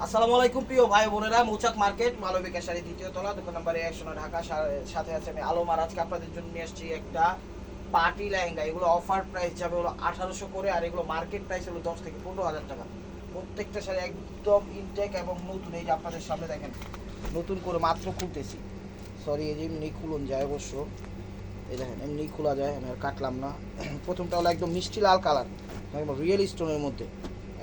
আসসালামু আলাইকুম প্রিয় ভাই বোনেরা, মৌচাক মার্কেট মালবিকা শাড়ি দ্বিতীয় তলা, দোকান নাম্বার 109 ঢাকা। সাথে আছে আমি আলম। আর আজকে আপনাদের জন্য নিয়ে আসছি একটা পার্টি লেহেঙ্গা। এগুলো অফার প্রাইস যাবে হলো 1800 করে, আর এগুলো মার্কেট প্রাইস হলো 10 থেকে 15,000 টাকা। প্রত্যেকটা শাড়ি একদম ইনটেক এবং নতুন। এই যে আপনাদের সামনে দেখেন, নতুন করে মাত্র খুলতেছি। সরি, এই যে এমনি খুলুন যায় অবশ্য। এই দেখেন এমনি খোলা যায়, আমি আর কাটলাম না। প্রথমটা হলো একদম মিষ্টি লাল কালার, একদম রিয়েল স্টোনের মধ্যে,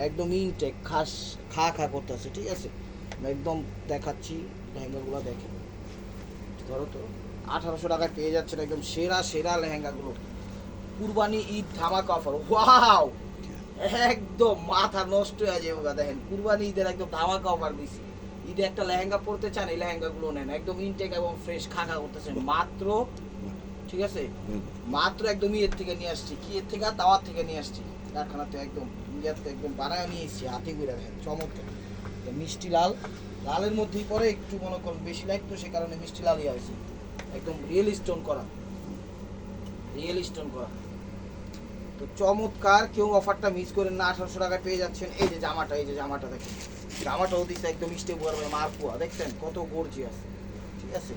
একদম ইনটেক খাস খা খা করতেছে। ঠিক আছে, আমি একদম দেখাচ্ছি। লেহেঙ্গাগুলো দেখেন, ধরো তো 1800 টাকায় পেয়ে যাচ্ছেন একদম সেরা সেরা লেহেঙ্গাগুলো। কুরবানি ঈদ ধামাকা অফার। ওয়াও, একদম মাথা নষ্ট হয়ে যাবে। দেখেন কুরবানি ঈদের একদম ধামাকা অফার দিছি। ঈদে একটা লেহেঙ্গা পরতে চান, এই লেহেঙ্গাগুলো নেন, একদম ইনটেক এবং ফ্রেশ খা খা করতেছেন মাত্র। ঠিক আছে, মাত্র একদম ইয়ের থেকে নিয়ে আসছি। কি এর থেকে? দাওয়াত থেকে নিয়ে আসছি, কারখানাতে একদম ইন্ডিয়াতে একদম বানায় নিয়ে এসেছি হাতে করে। দেখেন চমৎকার মিষ্টি লাল, লালের মধ্যেই পরে একটু মনে করুন বেশি লাইট, তো সে কারণে মিষ্টি লালই হয়েছে। একদম রিয়েল স্টোন করা, রিয়েল স্টোন করা। তো চমৎকার, কেউ অফারটা মিস করেন না। 1800 টাকায় পেয়ে যাচ্ছেন। এই যে জামাটা, এই যে জামাটা দেখেন, জামাটাও দিচ্ছে একদম স্টেপ মারকুয়া, দেখছেন কত গর্জিয়াস। ঠিক আছে,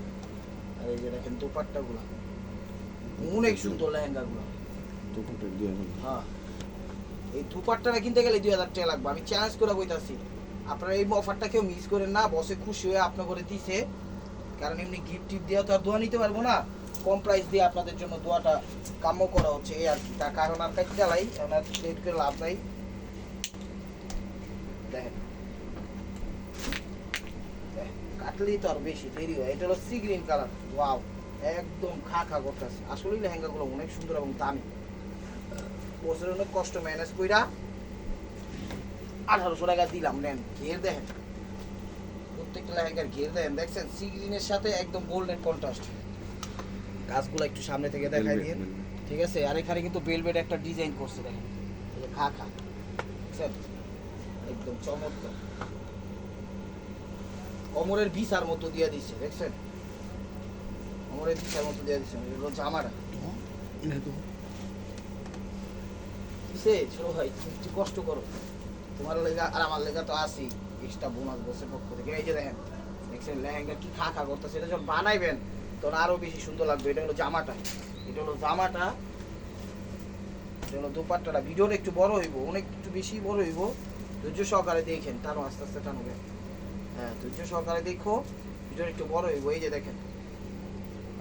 আর এই যে দেখেন দোপাট্টাগুলো অনেক সুন্দর। লেহেঙ্গাগুলো হ্যাঁ, এই দুপাট্টাটা কিনতে গেলে 2000 টাকা লাগবে। আমি চ্যালেঞ্জ করে বইতাছি, আপনারা এই অফারটা কেউ মিস করেন না। বসে খুশি হয়ে আপনার করে দিছে, কারণ এমনি গিফট টিপ দিয়ে তো আর দোয়া নিতে পারবো না। কম প্রাইস দিয়ে আপনাদের জন্য দোয়াটা কাম্য করা হচ্ছে, এই আর কি। টাকা এখন আর কাটতে চালাই, এখন আর লেট করে লাভ নাই। দেখেন কাটলেই তো আর বেশি দেরি হয়। এটা হলো সি গ্রিন কালার। ওয়াও, একদম খা খা করতেছে। আসলেই লেহেঙ্গাগুলো অনেক সুন্দর এবং দামি। বছরের অনেক কষ্ট ম্যানেজ কইরা 1800 টাকা দিলাম। নেন, ঘের দেখেন, প্রত্যেকটা লেহেঙ্গার ঘের দেখেন, দেখছেন সি গ্রিনের সাথে একদম গোল্ডেন কন্ট্রাস্ট। গাছগুলো একটু সামনে থেকে দেখাই দিয়ে। ঠিক আছে, আর এখানে কিন্তু বেলভেট একটা ডিজাইন করছে, দেখেন এই যে খা খা, দেখছেন একদম চমৎকার। অমরের ভিসার মতো দিয়ে দিচ্ছে, দেখছেন অমরের ভিসার মতো দিয়ে দিচ্ছে। এগুলো জামাটা কিসে ছোট ভাই, তুমি একটু কষ্ট করো, তোমার লেগা আর আমার লেগা তো আসি এক্সট্রা বোনাস বসে পক্ষ থেকে। এই যে দেখেন, দেখছেন লেহেঙ্গা কি খা খা করতেছে। এটা যখন বানাইবেন তখন আরো বেশি সুন্দর লাগবে। এটা হলো জামাটা, এটা হলো জামাটা, এটা হলো দোপাট্টাটা। ভিডিওটা একটু বড় হইব, অনেক একটু বেশি বড় হইব। ধৈর্য সহকারে দেখেন, টানো আস্তে আস্তে টানবে। হ্যাঁ, ধৈর্য সহকারে দেখো, ভিডিওটা একটু বড় হইব। এই যে দেখেন,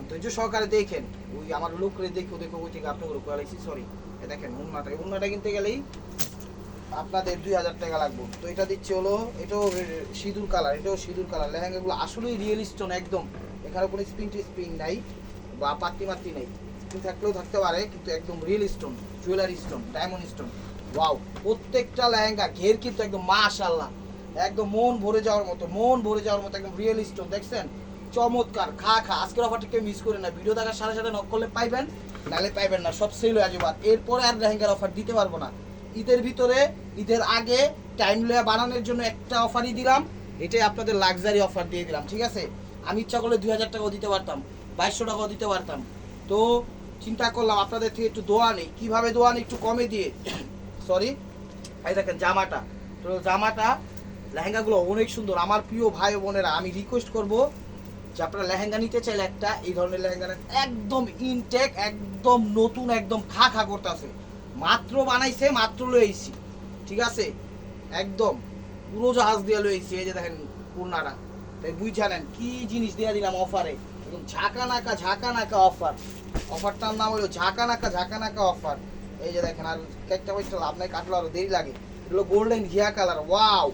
ধৈর্য সহকারে দেখেন। ওই আমার লোক রে দেখো দেখো, ওই থেকে আপনার কোয়ালিটি সরি। দেখেন উন্নাটা, উন্নাটা কিনতে গেলেই আপনাদের 2000 টাকা লাগবে। তো এটা দিচ্ছে হলো, এটাও সিঁদুর কালার, এটাও সিঁদুর কালার। লেহেঙ্গাগুলো আসলেই রিয়েল স্টোন একদম। এখানে কোনো স্প্রিং নাই বা পাত্তি মাত্তি নেই। স্প্রিং থাকলেও থাকতে পারে, কিন্তু একদম real stone, jewellery stone, diamond stone. Wow, প্রত্যেকটা লেহেঙ্গা ঘের কিন্তু একদম মাশাআল্লাহ, একদম মন ভরে যাওয়ার মতো, মন ভরে যাওয়ার মতো একদম রিয়েল স্টোন। দেখছেন চমৎকার খা খা। আজকের অফারটা কেউ মিস করে না। ভিডিও দেখার সাথে সাথে নক করলে পাইবেন, নাহলে পাইবেন না। সব সেল হয়ে যাবে। এরপরে আর লেহেঙ্গার অফার দিতে পারবো না। ঈদের ভিতরে, ঈদের আগে টাইম লয়ে বানানোর জন্য একটা অফারই দিলাম, এটাই আপনাদের লাক্সারি অফার দিয়ে দিলাম। ঠিক আছে, আমি ইচ্ছা করলে 2000 টাকাও দিতে পারতাম, 2200 টাকাও দিতে পারতাম। তো চিন্তা করলাম আপনাদের থেকে একটু দোয়া নেই। কীভাবে দোয়া নেই? একটু কমে দিয়ে। সরি, এই দেখেন জামাটা, তো জামাটা লেহেঙ্গাগুলো অনেক সুন্দর। আমার প্রিয় ভাই বোনেরা, আমি রিকোয়েস্ট করব যে আপনারা লেহেঙ্গা নিতে চাইলে একটা এই ধরনের লেহেঙ্গা নেন। একদম ইনটেক, একদম নতুন, একদম খা খা করতেছে। মাত্র বানাইছে, মাত্র লইছি। ঠিক আছে, একদম পুরো জাহাজ দিয়ে লইছি। এই যে দেখেন পূর্ণাটা, তাই বুঝালেন কি জিনিস দিয়ে দিলাম অফারে, একদম ঝাঁকা নাকা অফার। অফারটার নাম হলো ঝাঁকা নাকা অফার। এই যে দেখেন, আর কেকটা ওইটা লাভ নাই, কাটলো আরো দেরি লাগে। এগুলো গোল্ডেন ঘিয়া কালার। ওয়াও,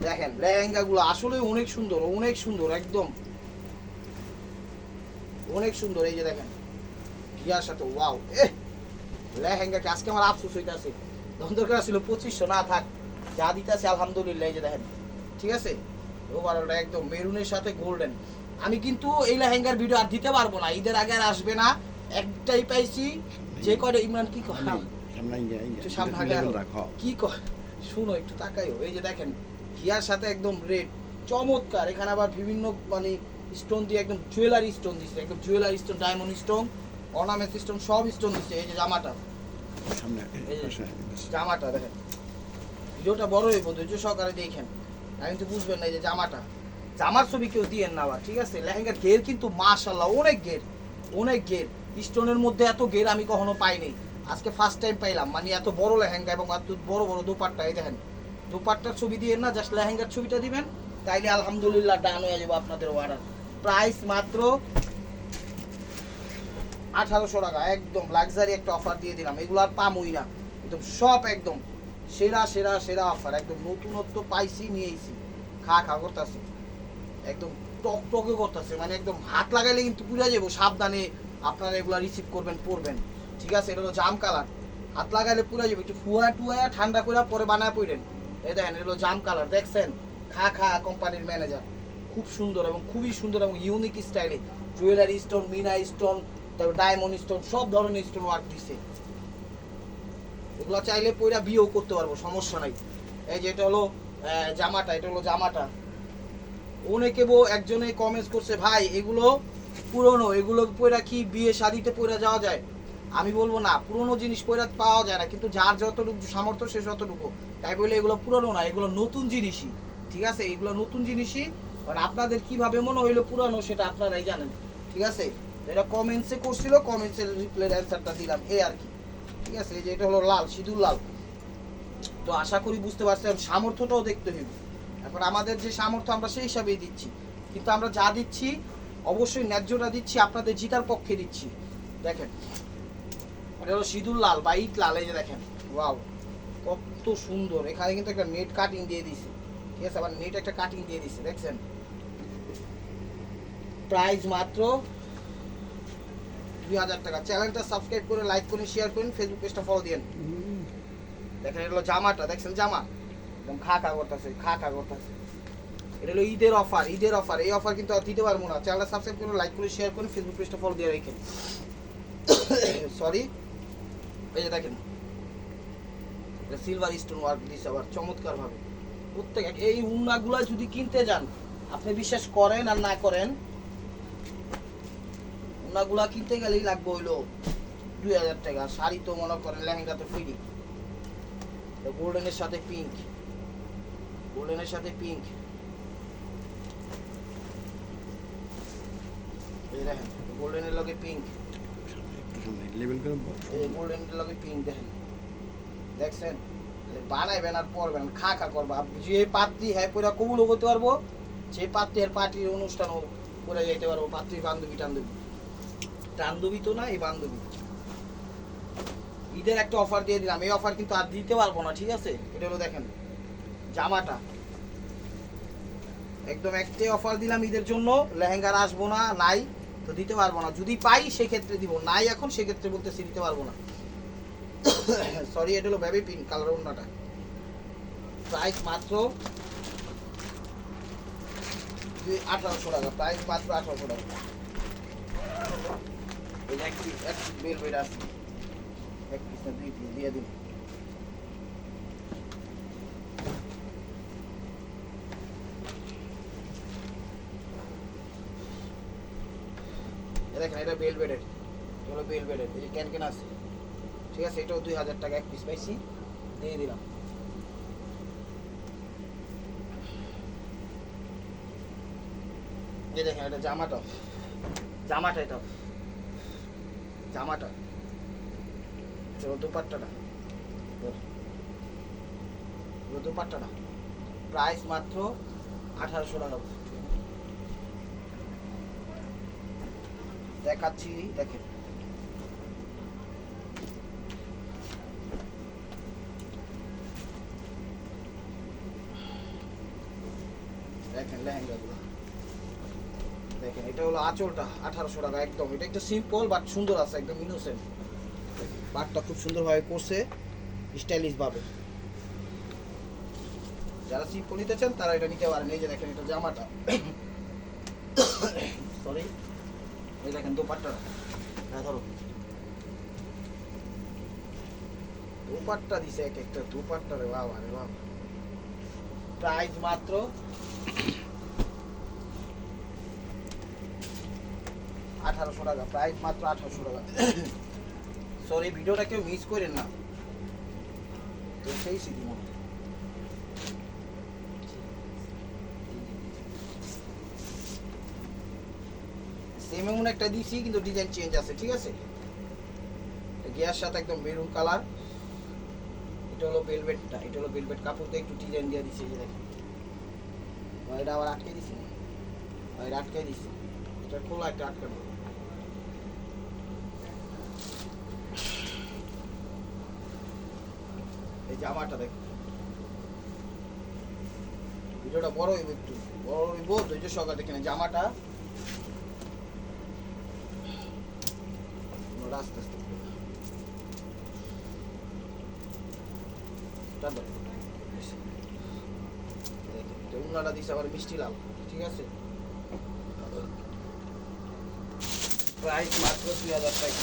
দেখেন লেহেঙ্গাগুলো আসলে অনেক সুন্দর, অনেক সুন্দর, একদম অনেক সুন্দর। এই যে দেখেন ঘিয়ার সাথে। ওয়াও, লেহেঙ্গাকে আজকে আমার আফসোস হইতেছে, দরকার ছিল 2500, না থাক, যা দিতেছে আলহামদুলিল্লাহ। এই যে দেখেন, ঠিক আছে, ওভারঅলটা একদম মেরুনের সাথে গোল্ডেন। আমি কিন্তু এই লেহেঙ্গার ভিডিও আর দিতে পারবো না, ঈদের আগে আর আসবে না। একটাই পাইছি, যে কয়টা ইমরান কি কয় একটু সামনে কি কয় শুনো, একটু তাকাইও। এই যে দেখেন ঘিয়ার সাথে একদম রেড, চমৎকার। এখানে আবার বিভিন্ন মানে স্টোন দিয়ে একদম জুয়েলারি স্টোন দিচ্ছে, একদম jewellery stone, diamond stone, ornament stone, সব স্টোন দিচ্ছে। এই যে জামাটা, জামাটা দেখেন, ভিডিওটা বড় হইব, ধৈর্য সহকারে দেখেন। আমি তো বুঝবেন না এই যে জামাটা, জামার ছবি কেউ দিয়েন না আবার, ঠিক আছে? লেহেঙ্গার ঘের কিন্তু মাশাআল্লাহ অনেক ঘের, অনেক ঘের। স্টোনের মধ্যে এত ঘের আমি কখনো পাইনি, আজকে ফার্স্ট টাইম পাইলাম। মানে এত বড় লেহেঙ্গা এবং এত বড় বড় দোপাট্টা। এই দেখেন দোপাট্টার ছবি দিয়েন না, জাস্ট লেহেঙ্গার ছবিটা দিবেন, তাইলে আলহামদুলিল্লাহ ডান হয়ে যাবো আপনাদের অর্ডার। প্রাইস মাত্র 1800 টাকা, একদম লাক্সারি একটা অফার দিয়ে দিলাম। এগুলো আর পামই না, একদম সব একদম সেরা সেরা সেরা অফার, একদম নতুনত্ব পাইছি নিয়েছি, খা খা করতেছে, একদম টকটকে করতেছে, মানে একদম হাত লাগাইলে কিন্তু পুড়ে যাবো। সাবধানে আপনারা এগুলো রিসিভ করবেন, পরবেন, ঠিক আছে? এটা হলো জাম কালার, হাত লাগাইলে পুড়ে যাবে, একটু ফুয়া টুয়া ঠান্ডা করে পরে বানায় পড়েন। এই দেখেন এটা হলো জাম কালার, দেখছেন? খা খা কোম্পানির ম্যানেজার, খুব সুন্দর এবং খুবই সুন্দর এবং ইউনিক স্টাইলে জুয়েলারি স্টোন, মিনা স্টোন, তারপর ডায়মন্ড স্টোন, সব ধরনের স্টোন ওয়ার্ক দিছে। এগুলো চাইলে পয়রা বিয়েও করতে পারবো, সমস্যা নাই। এই যে এটা হলো জামাটা, এটা হলো জামাটা। অনেকে একজনে কমেন্টস করছে, ভাই এগুলো পুরনো, এগুলো পয়রা কি বিয়ে শাদিতে পয়রা যাওয়া যায়? আমি বলবো না, পুরনো জিনিস পয়রা পাওয়া যায় না, কিন্তু যার যতটুকু সামর্থ্য সে যতটুকু। তাই বলে এগুলো পুরনো না, এগুলো নতুন জিনিসই, ঠিক আছে? এগুলো নতুন জিনিসই, কারণ আপনাদের কিভাবে মনে হইলো পুরানো সেটা আপনারাই জানেন, ঠিক আছে? এটা কমেন্টসে করছিল, কমেন্টসের রিপ্লাইয়ের অ্যান্সারটা দিলাম, এই আর কি, ঠিক আছে? এই যে এটা হলো লাল, সিঁদুর লাল। তো আশা করি বুঝতে পারছেন, সামর্থ্যটাও দেখতে হবে। এখন আমাদের যে সামর্থ্য আমরা সেই হিসাবেই দিচ্ছি, কিন্তু আমরা যা দিচ্ছি অবশ্যই ন্যায্যটা দিচ্ছি, আপনাদের জিতার পক্ষে দিচ্ছি। দেখেন এটা হলো সিঁদুর লাল বা ইট লাল, এই যে দেখেন, ওয়াও কত সুন্দর। এখানে কিন্তু একটা নেট কাটিং দিয়ে দিছে, ঠিক আছে? আবার নেট একটা কাটিং দিয়ে দিছে, দেখছেন? প্রাইস মাত্র 2000 টাকা। চ্যানেলটা সাবস্ক্রাইব করে লাইক করে শেয়ার করুন, ফেসবুক পেজটা ফলো দিন। দেখেন এটা হলো জামাটা, দেখছেন? জামা একদম খা খা করতেছে, খা খা করতেছে। এটা হলো ঈদের অফার, ঈদের অফার। এই অফার কিন্তু আর দিতে পারবো না। চ্যানেলটা সাবস্ক্রাইব করুন, লাইক করে শেয়ার করুন, ফেসবুক পেজটা ফলো দিয়ে রাখেন। সরি, এই যে দেখেন এটা সিলভার স্টোন ওয়ার্ক দিছে আবার চমৎকার ভাবে। প্রত্যেক এই উন্নাগুলা যদি কিনতে যান, আপনি বিশ্বাস করেন আর না করেন, উন্নাগুলা কিনতে গেলেই লাগবে হইলো 2000 টাকা। শাড়ি তো মনে করেন, লেহেঙ্গা তো ফ্রি। গোল্ডেনের সাথে পিঙ্ক, গোল্ডেনের সাথে পিঙ্ক, এই দেখেন গোল্ডেনের লগে পিঙ্ক, লেভেল করে এই গোল্ডেনের লগে পিঙ্ক, দেখেন দেখছেন? বানাইবেন আর পরবেন, খা খা করবা। যে পাত্রী হ্যাঁ পুরা কবুলও করতে পারবো, যে পাত্রী আর পার্টির অনুষ্ঠানও করে যাইতে পারবো। পাত্রীর বান্ধবী টান্ধবী, টান্ধবী তো না, এই বান্ধবী। ঈদের একটা অফার দিয়ে দিলাম, এই অফার কিন্তু আর দিতে পারবো না, ঠিক আছে? এটা হলো দেখেন জামাটা, একদম একটাই অফার দিলাম ঈদের জন্য। লেহেঙ্গার আসবো না, নাই তো দিতে পারবো না। যদি পাই সেক্ষেত্রে দিব, নাই এখন সেক্ষেত্রে বলতেছি দিতে পারবো না। সরি, এটা হলো বেবি পিঙ্ক কালার ওন্নাটা। প্রাইস মাত্র 1800 টাকা, প্রাইস মাত্র 1800 টাকা। এই যে এক বেল বেড আছে, এক পিস না 2 পিস দিয়ে দিন। দেখেন এটা বেল বেডের, হলো বেল বেডের, এই যে ক্যান আছে, ঠিক আছে? এটাও 2000 টাকা, এক পিস পাইছি, দিয়ে দিলাম। এই দেখেন এটা জামাটা, জামাটা এটা জামাটা, দোপাট্টাটা, দোপাট্টাটা প্রাইস মাত্র 1800 টাকা। দেখাচ্ছি, দেখেন দেখেন লেহেঙ্গাগুলো, দেখেন এটা হলো আঁচলটা 1800 টাকা একদম। এটা একটু সিম্পল বাট সুন্দর আছে, একদম ইনোসেন্ট। পাটটা খুব সুন্দরভাবে করছে, স্টাইলিশ ভাবে। যারা সিম্পল নিতে চান তারা এটা নিতে পারেন। এই যে দেখেন এটা জামাটা, সরি, এই দেখেন দোপাট্টাটা, হ্যাঁ ধরো, দোপাট্টা দিছে এক একটা দোপাট্টা, রে বাবা রে বাবা। প্রাইস মাত্র 1800 টাকা, প্রাইস মাত্র 1800 টাকা। সরি, ভিডিওটা কেউ মিস করেন না, তো সেই স্মৃতি মনে। সেম এমন একটা দিছি কিন্তু ডিজাইন চেঞ্জ আছে, ঠিক আছে? গিয়ার সাথে একদম মেরুন কালার। এটা হলো ভেলভেটটা, এটা হলো ভেলভেট কাপড় দিয়ে একটু ডিজাইন দিয়ে দিছি, এই যে দেখেন। এটা আবার আটকে দিছি না, এটা আটকে দিছি, এটা খোলা একটা আটকানো। এই জামাটা দেখো, ভিডিওটা বড় হইব, একটু বড় হইব, ধৈর্য সহকারে দেখেন। জামাটা আস্তে আস্তে উন্নাটা দিছে আবার মিষ্টি লাল, ঠিক আছে? প্রাইস মাত্র 2000 টাকা।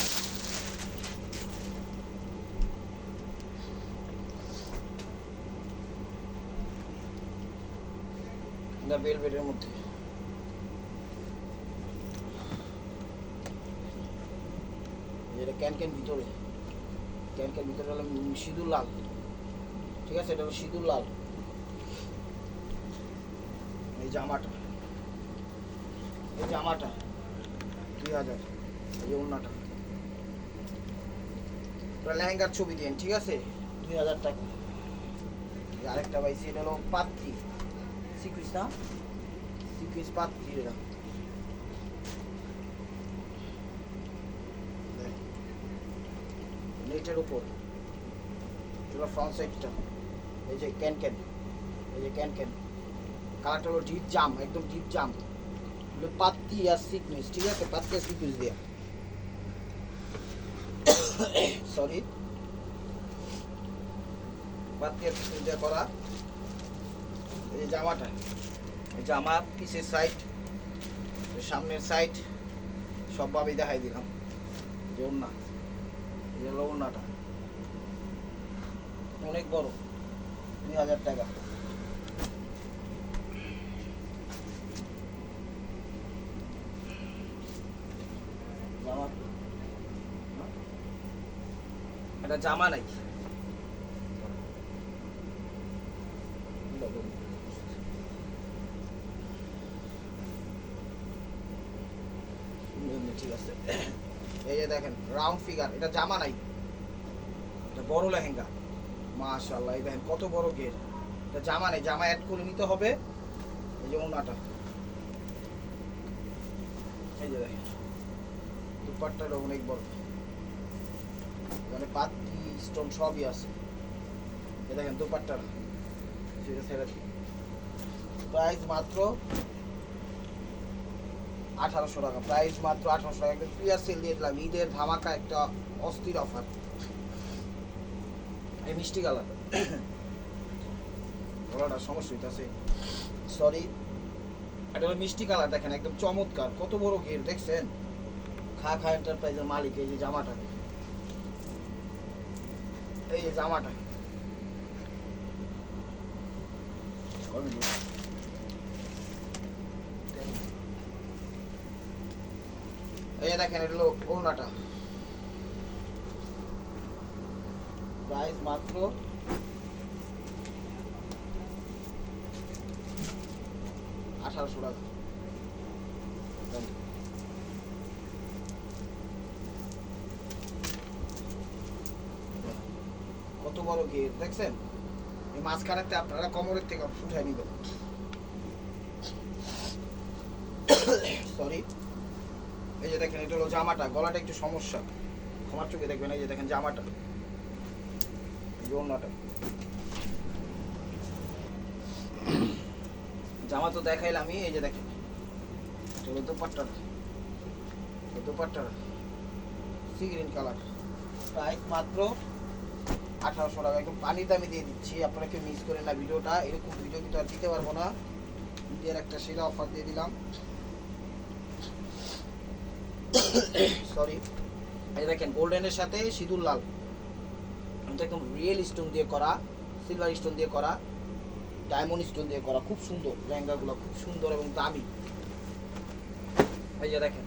এটা ভেলভেটের মধ্যে, এটা ক্যান ভিতরে, ক্যান ভিতরে হলো সিঁদুর লাল, ঠিক আছে? এটা হলো সিঁদুর লাল। এই জামাটা, এই জামাটা 2000। এই যে ওড়নাটা, লেহেঙ্গার ছবি দিন, ঠিক আছে? 2000 টাকা। আরেকটা পাইছি, এটা হলো পাত্রি সিকুইস, না সিকুইস পাত্রি, এটা নেটের উপর, এটা ফ্রন্ট সাইডটা। এই যে ক্যান, এই যে ক্যান, কালারটা হলো ডিপ জাম, একদম ডিপ জাম, পাত্তি আর সিকুইন্স, ঠিক আছে? পাত্তি আর সিকুইন্স দেয়া, সরি, পাত্তি আর সিকুইন্স দেয়া করা। এই জামাটা, এই জামা পিসের সাইড, সামনের সাইড সবভাবেই দেখাই দিলাম। যে ওড়না, এই হলো ওড়নাটা, অনেক বড়, 2000 টাকা। জামা, এটা জামা নাই, ঠিক আছে? এই যে দেখেন রাউন্ড ফিগার, এটা জামা নাই, এটা বড় লেহেঙ্গা। মাশাআল্লাহ, এই দেখেন কত বড় ঘের, এটা জামা নেই, জামা অ্যাড করে নিতে হবে। এই যে ওড়নাটা, এই যে দেখেন দুপাট্টাটা অনেক বড়, মানে পাতি স্টোন সবই আছে। এই দেখেন দুপাট্টাটা, প্রাইস মাত্র 1800 টাকা, প্রাইস মাত্র 1800 টাকা। একটা ক্লিয়ার সেল দিয়ে দিলাম, ঈদের ধামাকা একটা অস্থির অফার। এই মিষ্টি কালার, গলাটা সমস্যা হইতেছে, সরি। এটা হলো মিষ্টি কালার, দেখেন একদম চমৎকার, কত বড় ঘের দেখছেন? খা এন্টারপ্রাইজের মালিক। এই যে জামাটা, এই যে জামাটা, এই যে দেখেন এটা হলো ওড়নাটা, প্রাইস মাত্র 1800 টাকা। কত বড় গেট দেখছেন? এই মাঝখানেতে আপনারা কোমরের থেকে উঠাই নিবেন, সরি। এই যে দেখেন এটা হলো জামাটা, গলাটা একটু সমস্যা, আমার চোখে দেখবেন। এই যে দেখেন জামাটা, ওড়নাটা, জামা তো দেখাইলাম। এই যে দেখেন চলো দুপাট্টাটা, দুপাট্টাটা সি গ্রিন কালার, প্রাইস মাত্র 1800 টাকা। একদম পানির দামে দিয়ে দিচ্ছি, আপনারা কেউ মিস করেন না ভিডিওটা। এরকম ভিডিও কিন্তু আর দিতে পারবো না, ঈদের একটা সেরা অফার দিয়ে দিলাম, সরি। এই দেখেন গোল্ডেনের সাথে সিঁদুর লাল, একদম রিয়েল স্টোন দিয়ে করা, সিলভার স্টোন দিয়ে করা, ডায়মন্ড স্টোন দিয়ে করা, খুব সুন্দর লেহেঙ্গাগুলো, খুব সুন্দর এবং দামি। এই যে দেখেন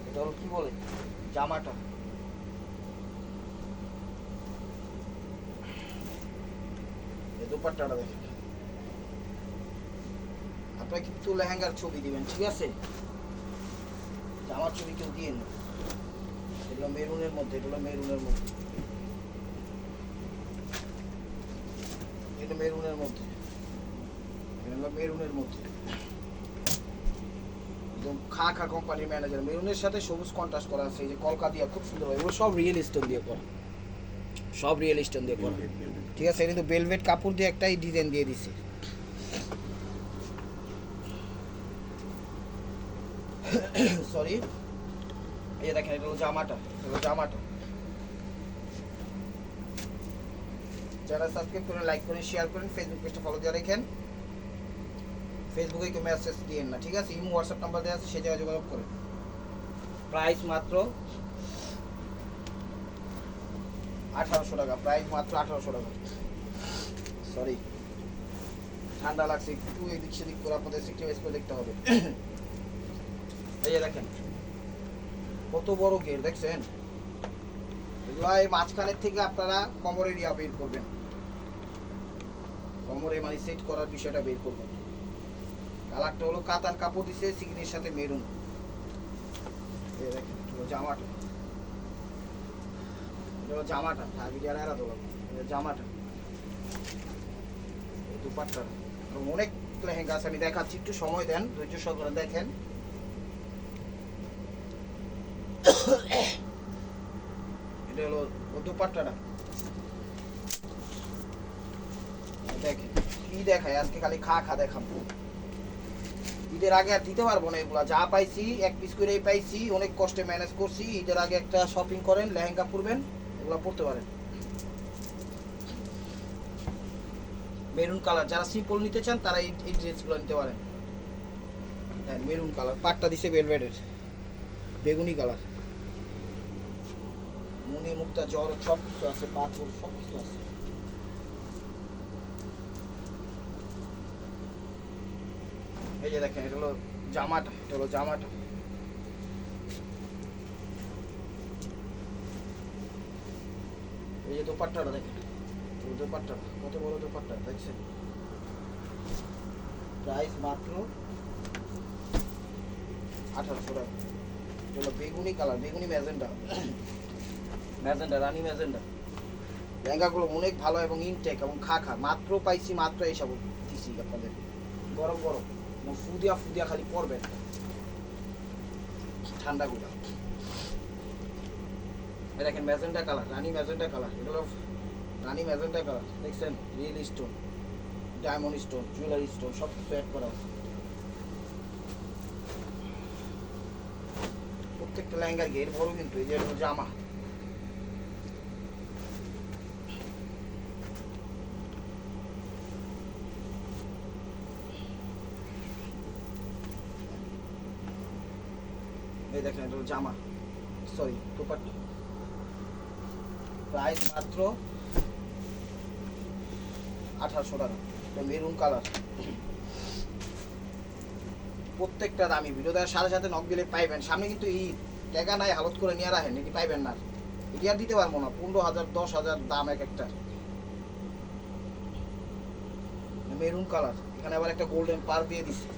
এটা হলো কি বলে জামাটা, এই দুপাট্টাটা দেখেন। আপনারা কিন্তু লেহেঙ্গার ছবি দিবেন, ঠিক আছে? আমার ছবি কেউ দিয়ে না, এগুলো মেরুনের মধ্যে, এগুলো মেরুনের মধ্যে, এটা মেরুনের মধ্যে, এগুলো মেরুনের মধ্যে, একদম খা কোম্পানির ম্যানেজার। মেরুনের সাথে সবুজ কন্ট্রাস্ট করা আছে, এই যে কলকা দিয়ে খুব সুন্দর, এগুলো সব রিয়েল স্টোন দিয়ে করা, সব রিয়েল স্টোন দিয়ে করা। ঠিক আছে, কিন্তু বেলভেট কাপড় দিয়ে একটাই ডিজাইন দিয়ে দিছে। সরি, এই যে দেখেন, এটা হলো জামাটা, এটা হলো জামাটা। যারা সাবস্ক্রাইব করেন, লাইক করেন, শেয়ার করেন, ফেসবুক পেজটা ফলো দিয়ে রাখেন। ফেসবুকে কেউ মেসেজ দিয়েন না, ঠিক আছে? ইমো হোয়াটসঅ্যাপ নাম্বার দেওয়া আছে, সেই জায়গায় যোগাযোগ করেন। প্রাইস মাত্র 1800 টাকা, প্রাইস মাত্র 1800 টাকা। সরি, ঠান্ডা লাগছে একটু, এদিক সেদিক করে আপনাদের সিটি ওয়েস করে দেখতে হবে। এই যে দেখেন কত বড় গেট, দেখছেন? এগুলো এই মাঝখানের থেকে আপনারা কোমরের ইয়া বের করবেন, কোমরে মানে সেট করার বিষয়টা বের করবেন। কালারটা হলো কাতান কাপড় দিছে, সিগনির সাথে মেরুন। এই দেখেন জামাটা, এটা জামাটা ভিডিও আর আলাদা লাগবে, এটা জামাটা, দুপাট্টা। অনেক লেহেঙ্গা আছে, আমি দেখাচ্ছি, একটু সময় দেন, ধৈর্য সহকারে দেখেন। এটা হলো দুপাট্টাটা, দেখেন কি দেখায় আজকে, খালি খা দেখাবো। ঈদের আগে আর দিতে পারবো না এগুলা, যা পাইছি এক পিস করেই পাইছি, অনেক কষ্টে ম্যানেজ করছি। ঈদের আগে একটা শপিং করেন, লেহেঙ্গা পরবেন, এগুলা পরতে পারেন। মেরুন কালার, যারা সিম্পল নিতে চান তারা এই ড্রেসগুলো নিতে পারেন। হ্যাঁ, মেরুন কালার, পাটটা দিছে ভেলভেটের, বেগুনি কালার, মনি মুক্তা জ্বর সব কিছু আছে, পাথর সব কিছু আছে। এই যে দেখেন, এটা হলো জামাটা, এটা হলো জামাটা। এই যে দোপাট্টাটা দেখেন, দোপাট্টা কত বড় দোপাট্টা, দেখছেন? প্রাইস মাত্র 1800 টাকা। এটা হলো বেগুনি কালার, বেগুনি ম্যাজেন্ডা, ম্যাজেন্ডা, রানী ম্যাজেন্ডা। লেহেঙ্গাগুলো অনেক ভালো এবং ইনটেক এবং খা মাত্র পাইছি, মাত্র এইসব দিছি আপনাদের। গরম গরম ফুদিয়া খালি পরবেন ঠান্ডাগুলো। দেখেন ম্যাজেন্ডা কালার, রানী ম্যাজেন্ডা কালার, এগুলো রানী ম্যাজেন্ডা কালার, দেখছেন? Real stone, diamond stone, jewellery stone সব কিছু অ্যাড করা আছে। প্রত্যেকটা লেহেঙ্গার ঘের বড়, কিন্তু এই যে জামা, এই দেখেন এটা জামা, সরি দোপাট্টা। প্রাইস মাত্র 1800 টাকা। এটা মেরুন কালার, প্রত্যেকটা দামি। ভিডিও দেওয়ার সাথে সাথে নক দিলে পাইবেন। সামনে কিন্তু ঈদ, টাকা নাই হালত করে নিয়ে রাখেন, এটি পাইবেন না, এটি আর দিতে পারবো না। 15,000 10,000 দাম এক একটা। মেরুন কালার, এখানে আবার একটা গোল্ডেন পার দিয়ে দিচ্ছে।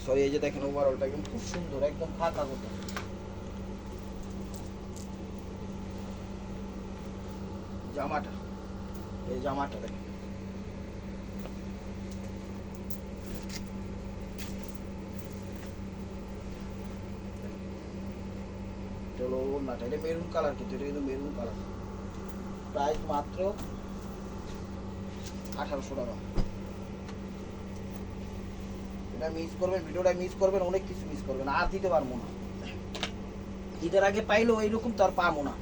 সরি, এই যে দেখেন ওভারঅলটা একদম খুব সুন্দর, একদম ফাঁকা কথা। জামাটা, এই জামাটা দেখেন, এটা হলো ওড়নাটা, এটা মেরুন কালার, কিন্তু এটা কিন্তু মেরুন কালার। প্রাইস মাত্র 1800 টাকা। এটা মিস করবেন, ভিডিওটা মিস করবেন, অনেক কিছু মিস করবেন, আর দিতে পারবো না। ঈদের আগে পাইলেও এইরকম তো আর পাবো না,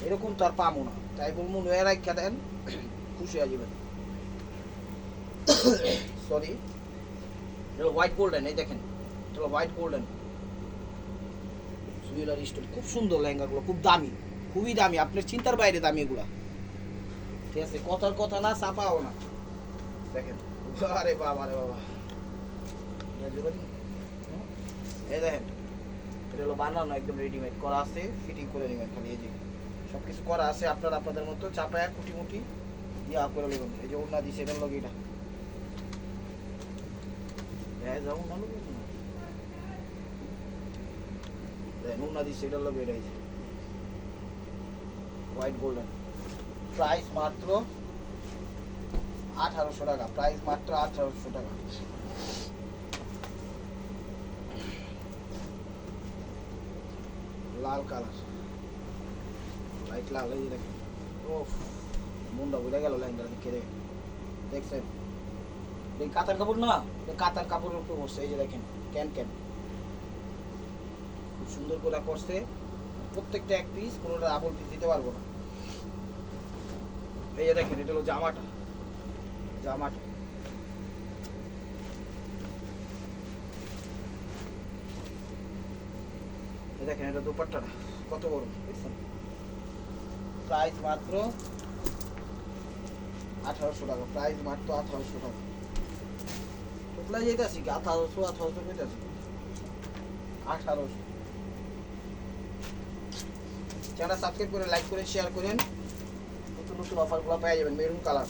এরকম তো আর পাবো না। তাই বলবো নয়া রাখা দেন, খুশি হয়ে যাবেন। সরি, এটা হোয়াইট গোল্ডেন, এই দেখেন এটা হোয়াইট গোল্ডেন জুয়েলারি স্টোন, খুব সুন্দর লেহেঙ্গাগুলো, খুব দামি, খুবই দামি, আপনার চিন্তার বাইরে দামি এগুলা। ঠিক আছে, কথার কথা না, চাপাও না। দেখেন, আরে বাবা, আরে বাবা, এই দেখেন এটা হলো বানানো, একদম রেডিমেড করা আছে, ফিটিং করে নেবেন খালি। এই যে সব কিছু করা আছে, আপনারা আপনাদের মতো চাপায়া কুটি ইয়া করে নেবেন। এই যে ওড়না দিছে, এটার লগে এটা যাও ভালো, দেন উন্না দিচ্ছে, এটা হলো বের হয়েছে হোয়াইট গোল্ডেন। প্রাইস মাত্র 1800 টাকা, প্রাইস মাত্র 1800 টাকা। লাল কালার, লাইট লাল, এই যে দেখেন, ও মুন্ডা বুঝে গেল লেহেঙ্গার দিকে দেখছেন। এই কাতার কাপড় না, কাতার কাপড়ের উপর বসছে, এই যে দেখেন ক্যান ক্যান খুব সুন্দর করে করছে। প্রত্যেকটা এক পিস, কোনোটা আপন পিস দিতে পারবো না। এই যে দেখেন, এটা হলো জামাটা, জামাটা এই দেখেন, এটা দোপাট্টাটা কত বড় দেখছেন। প্রাইস মাত্র 1800 টাকা, প্রাইস মাত্র 1800 টাকা। কোথায় যেতেছি কি 1800 পেতেছি 1800। চ্যানেল সাবস্ক্রাইব করে লাইক করে শেয়ার করেন, নতুন নতুন অফারগুলো পেয়ে যাবেন। মেরুন কালার,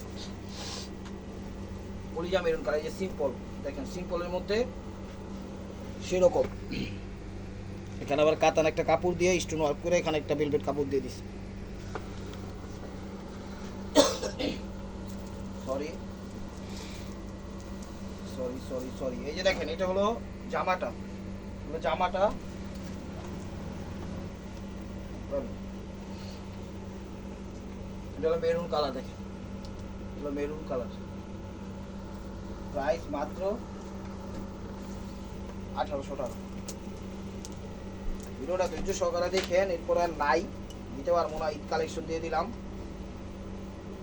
কলিজা মেরুন কালার, এই যে সিম্পল দেখেন, সিম্পলের মধ্যে সেরকম। এখানে আবার কাতান একটা কাপড় দিয়ে স্টোন ওয়ার্ক করে, এখানে একটা ভেলভেট কাপড় দিয়ে দিচ্ছে। সরি সরি সরি সরি এই যে দেখেন, এটা হলো জামাটা, হলো জামাটা, এটা হলো মেরুন কালার, দেখেন হলো মেরুন কালার। প্রাইস মাত্র 1800 টাকা। ভিডিওটা ধৈর্য সহকারে দেখেন, এরপর আর নাই দিতে পারবো না, ঈদ কালেকশন দিয়ে দিলাম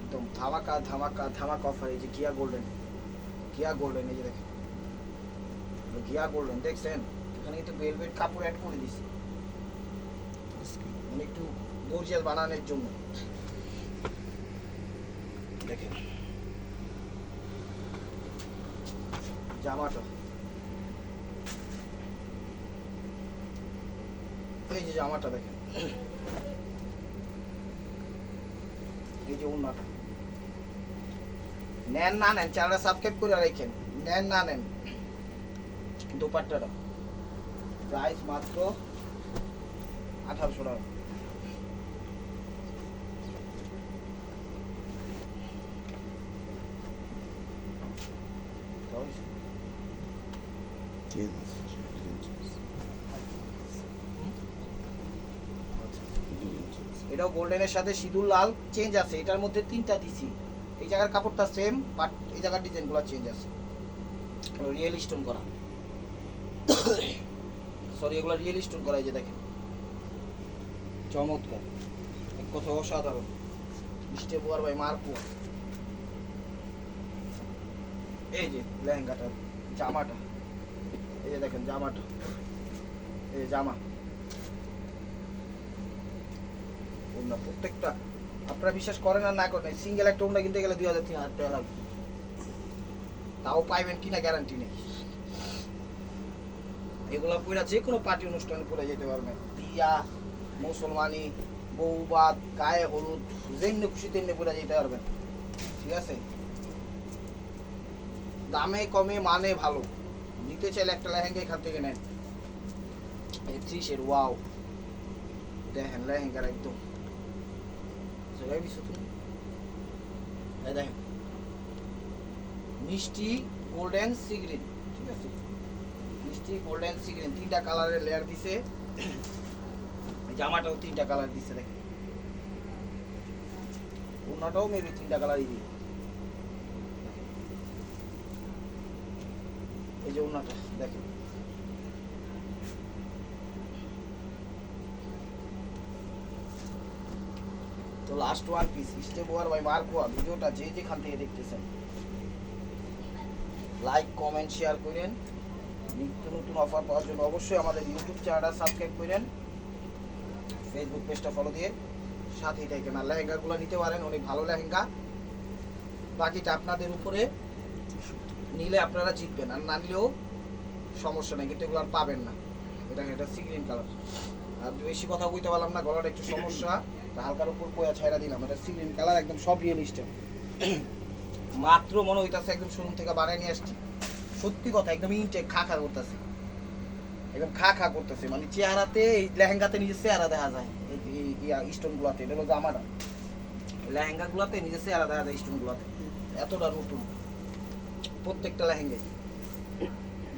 একদম ধামাকা ধামাকা ধামাকা অফার। এই যে গিয়া গোল্ডেন, গিয়া গোল্ডেন, এই যে দেখেন গিয়া গোল্ডেন দেখছেন, এখানে কিন্তু ভেলভেট কাপড় অ্যাড করে দিছি, মানে একটু গর্জিয়াস বানানোর জন্য। দেখেন জামাটা, এই যে জামাটা দেখেন, এই যে ওন্নাটা। নেন না নেন, চ্যানেলটা সাবস্ক্রাইব করে রাখেন, নেন না নেন। দোপাট্টাটা প্রাইস মাত্র 1800 টাকা। এটাও গোল্ডেনের সাথে সিঁদুর লাল চেঞ্জ আছে, এটার মধ্যে 3টা দিছি। এই জায়গার কাপড়টা সেম, বাট এই জায়গার ডিজাইনগুলো চেঞ্জ আছে, রিয়েল স্টোন করা। সরি, এগুলো রিয়েল স্টোন করা। এই যে দেখেন চমৎকার, এক কথা অসাধারণ। মিস্টে বুয়ার ভাই মারপুয়া। এই যে লেহেঙ্গাটা, জামাটা, এই যে দেখেন জামাটা, এই যে জামা, ওড়না প্রত্যেকটা। আপনারা বিশ্বাস করেন আর না করেন, সিঙ্গেল একটা ওড়না কিনতে গেলে 2000-3000 টাকা লাগবে, তাও পাইবেন কিনা গ্যারান্টি নেই। এগুলো পরে যে কোনো পার্টি অনুষ্ঠানে পরে যেতে পারবেন, বিয়া, মুসলমানি, বউবাদ, গায়ে হলুদ, যেমনি খুশি তেমনি পরে যেতে পারবেন, ঠিক আছে। দামে কমে মানে ভালো, নিতে চাইলে একটা লেহেঙ্গা এখান থেকে নেন। এই 3 ওয়াও দেখেন, লেহেঙ্গার একদম দেখেন মিষ্টি গোল্ডেন সি গ্রিন, ঠিক আছে, মিষ্টি গোল্ডেন সি গ্রিন, 3টা কালারের লেয়ার দিছে। জামাটাও 3টা কালার দিছে, দেখেন ওড়নাটাও মেবি 3টা কালারই দিই। এই যে ওড়নাটা দেখেন, তো লাস্ট ওয়ান পিস স্টেপ ওয়ার বাই মার্কোয়া। ভিডিওটা যে যেখান থেকে দেখতেছেন লাইক কমেন্ট শেয়ার করেন। নিত্য নতুন অফার পাওয়ার জন্য অবশ্যই আমাদের ইউটিউব চ্যানেলটা সাবস্ক্রাইব করেন, ফেসবুক পেজটা ফলো দিয়ে সাথেই থাকেন। আর লেহেঙ্গাগুলো নিতে পারেন, অনেক ভালো লেহেঙ্গা। বাকিটা আপনাদের উপরে, নিলে আপনারা জিতবেন, আর না নিলেও সমস্যা নেই, কিন্তু এগুলো আর পাবেন না। এটা সি গ্রিন কালার। আর বেশি কথা কইতে পারলাম না, গলার একটু সমস্যা, হালকার উপর কোয়া ছাইরা দিলাম। এটা সি গ্রিন কালার, একদম সব রিয়েল স্টেপ। মাত্র মনে হইতাছে একদম শোরুম থেকে বানিয়ে নিয়ে আসছি, সত্যি কথা, একদম ইনটেক খা করতেছে। একদম খা খা করতেছে, মানে চেহারাতে এই লেহেঙ্গাতে নিজের চেহারা দেখা যায়, এই স্টোন গুলাতে, এটা হলো জামাটা, লেহেঙ্গা গুলাতে নিজের চেহারা দেখা যায় স্টোন গুলাতে, এতটা নতুন প্রত্যেকটা লেহেঙ্গায়।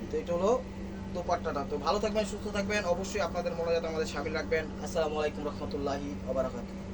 তো এটা হলো দোপাট্টাটা। তো ভালো থাকবেন, সুস্থ থাকবেন, অবশ্যই আপনাদের মনোজাত আমাদের শামিল রাখবেন। আসসালামু আলাইকুম রহমতুল্লাহি ওয়া বারাকাতুহু।